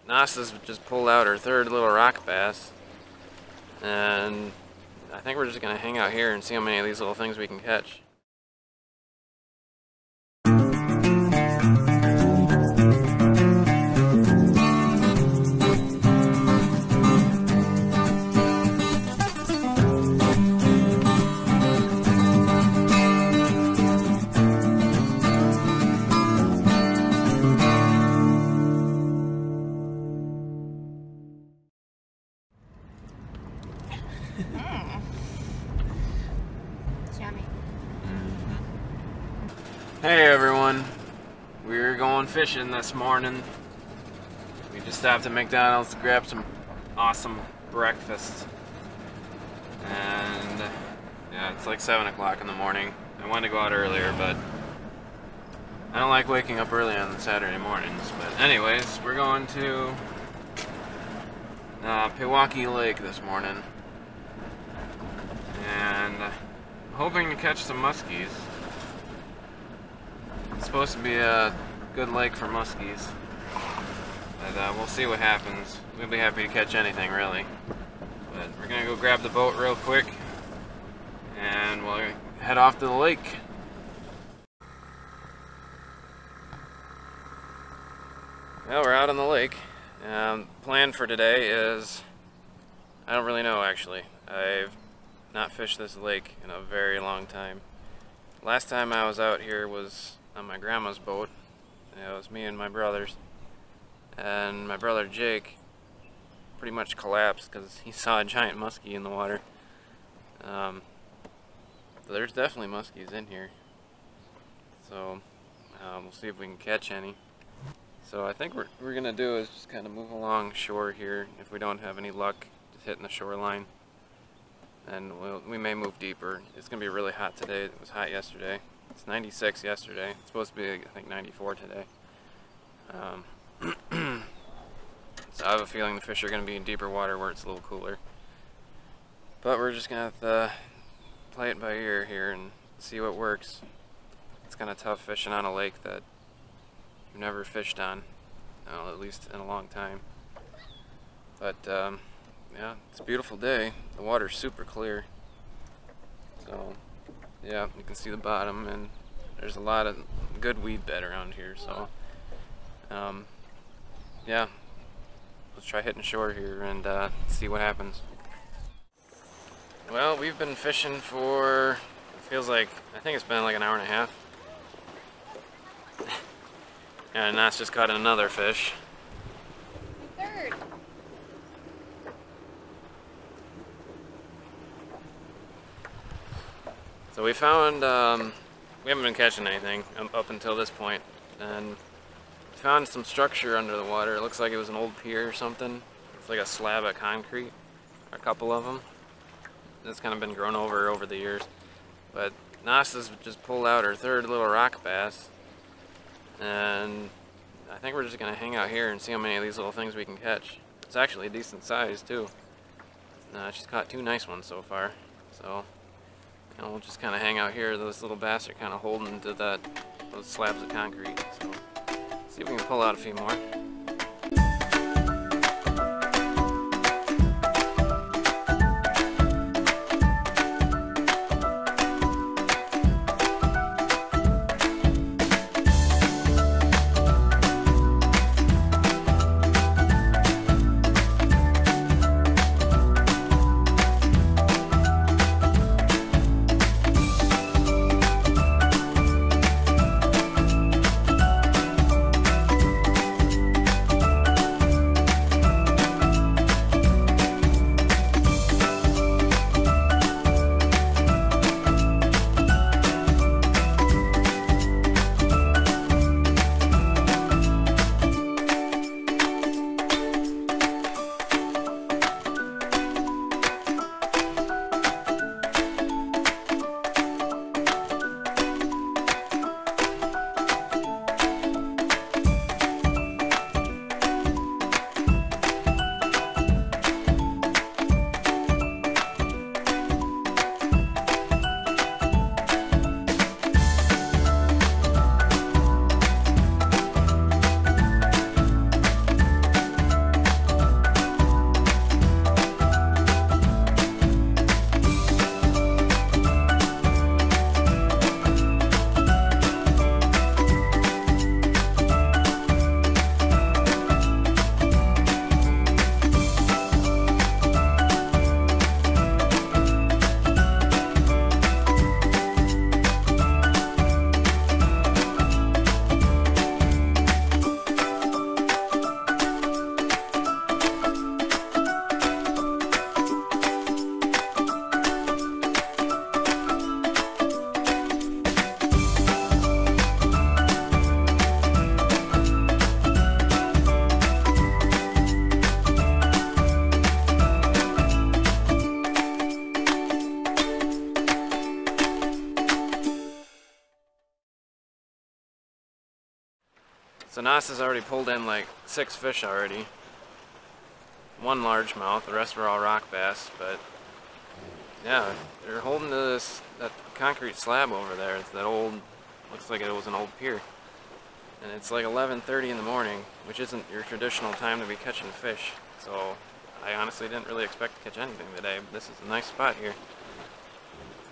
Nast has just pulled out her third little rock bass, and I think we're just gonna hang out here and see how many of these little things we can catch. Yummy. Hey everyone, we're going fishing this morning. We just stopped at McDonald's to grab some awesome breakfast. And yeah, it's like 7 o'clock in the morning. I wanted to go out earlier, but I don't like waking up early on Saturday mornings. But anyways, we're going to Pewaukee Lake this morning. And hoping to catch some muskies. It's supposed to be a good lake for muskies, but we'll see what happens. We'll be happy to catch anything, really. But we're gonna go grab the boat real quick, and we'll head off to the lake. Well, we're out on the lake. Plan for today is, I don't really know actually. I've not fished this lake in a very long time. Last time I was out here was on my grandma's boat. It was me and my brothers, and my brother Jake pretty much collapsed because he saw a giant muskie in the water. But there's definitely muskies in here, so we'll see if we can catch any. So I think what we're gonna do is just kind of move along shore here. If we don't have any luck just hitting the shoreline, and we may move deeper. It's gonna be really hot today. It was hot yesterday. It's 96 yesterday. It's supposed to be, I think, 94 today. So I have a feeling the fish are gonna be in deeper water where it's a little cooler. But we're just gonna have to play it by ear here and see what works. It's kind of tough fishing on a lake that you've never fished on, at least in a long time. But yeah, it's a beautiful day. The water's super clear. So yeah, you can see the bottom, and there's a lot of good weed bed around here. So yeah, let's try hitting shore here and see what happens. Well, we've been fishing for, it feels like, I think it's been like an hour and a half. And Nast just caught another fish. Third. So we found, we haven't been catching anything up until this point, and we found some structure under the water. It looks like it was an old pier or something. It's like a slab of concrete, or a couple of them. It's kind of been grown over the years. But Nast has just pulled out her third little rock bass, and I think we're just gonna hang out here and see how many of these little things we can catch. It's actually a decent size too. She's caught 2 nice ones so far, so we'll just kind of hang out here. Those little bass are kind of holding to those slabs of concrete. So see if we can pull out a few more. So Nast has already pulled in like 6 fish already. 1 largemouth, the rest were all rock bass, but yeah, they're holding to that concrete slab over there. It's that old, looks like it was an old pier. And it's like 11:30 in the morning, which isn't your traditional time to be catching fish. So I honestly didn't really expect to catch anything today, but this is a nice spot here.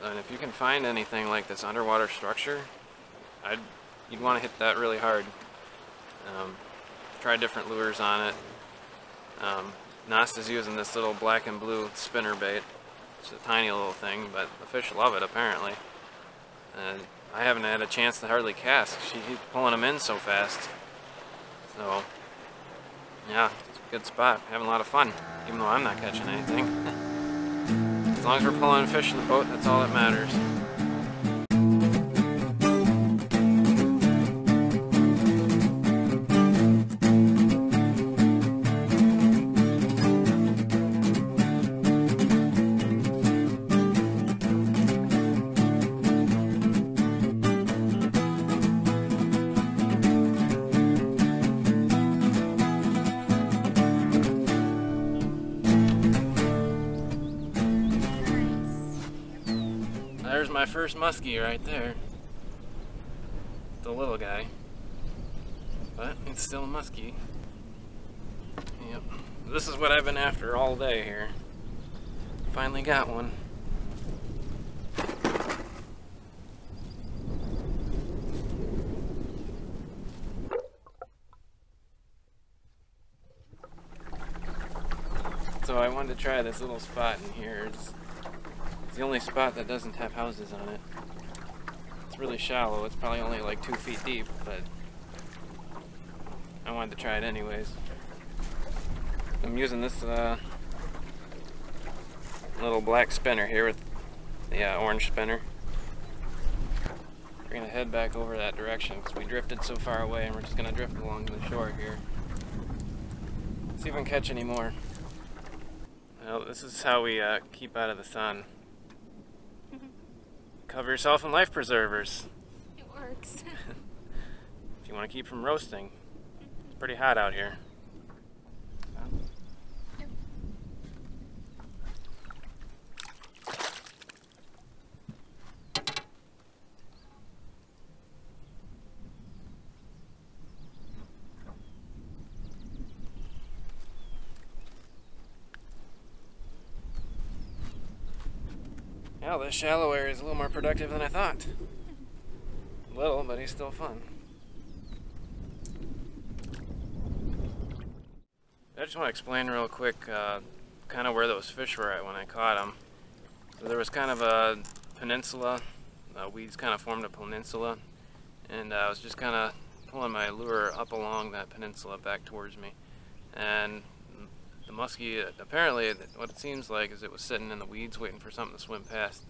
And if you can find anything like this underwater structure, you'd want to hit that really hard. Try different lures on it. Nast is using this little black and blue spinner bait. It's a tiny little thing, but the fish love it apparently. And I haven't had a chance to hardly cast. She keeps pulling them in so fast. So, yeah, it's a good spot. Having a lot of fun, even though I'm not catching anything. As long as we're pulling fish in the boat, that's all that matters. There's my first muskie right there. The little guy. But it's still a muskie. Yep. This is what I've been after all day here. Finally got one. So I wanted to try this little spot in here. It's the only spot that doesn't have houses on it. It's really shallow. It's probably only like 2 feet deep, but I wanted to try it anyways. I'm using this little black spinner here with the orange spinner. We're gonna head back over that direction because we drifted so far away, and we're just gonna drift along the shore here. See if we can catch any more. Well, this is how we keep out of the sun. Cover yourself in life preservers. It works. If you want to keep from roasting. It's pretty hot out here. Well, this shallow area is a little more productive than I thought. Little, but he's still fun. I just want to explain real quick kind of where those fish were at when I caught them. So there was kind of a peninsula, weeds kind of formed a peninsula, and I was just kind of pulling my lure up along that peninsula back towards me. And the muskie, apparently, what it seems like is it was sitting in the weeds waiting for something to swim past.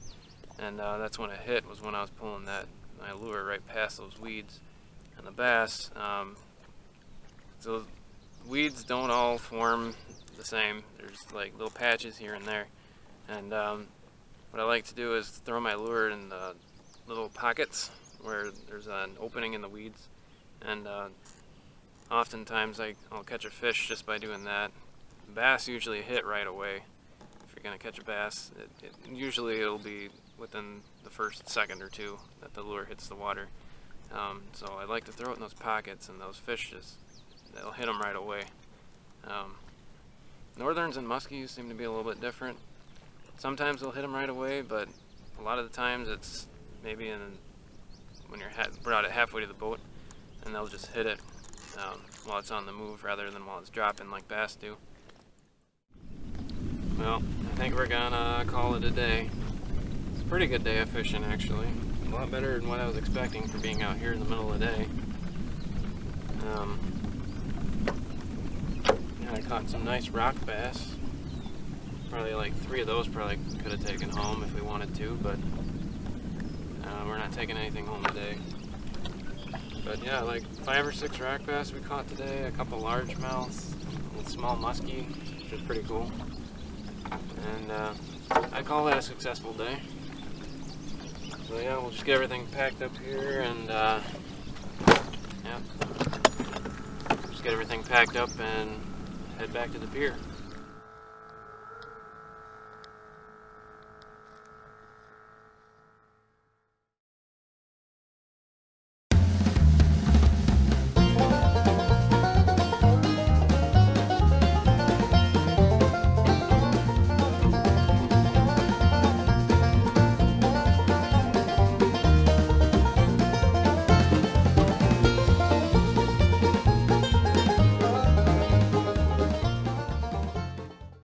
And that's when it hit, was when I was pulling my lure right past those weeds. And the bass, so weeds don't all form the same. There's like little patches here and there. And what I like to do is throw my lure in the little pockets where there's an opening in the weeds. And oftentimes I'll catch a fish just by doing that. Bass usually hit right away. If you're going to catch a bass, usually it'll be within the first second or two that the lure hits the water. So I like to throw it in those pockets, and those fish they'll hit them right away. Northerns and muskies seem to be a little bit different. Sometimes they'll hit them right away, but a lot of the times it's maybe when you're brought it halfway to the boat, and they'll just hit it while it's on the move rather than while it's dropping like bass do. Well, I think we're gonna call it a day. It's a pretty good day of fishing, actually. A lot better than what I was expecting for being out here in the middle of the day. Yeah, I caught some nice rock bass. Probably like 3 of those probably could have taken home if we wanted to, but we're not taking anything home today. But yeah, like 5 or 6 rock bass we caught today, a couple largemouths, a small muskie, which was pretty cool. And I call that a successful day. So yeah, we'll just get everything packed up here and yeah. just get everything packed up and head back to the pier.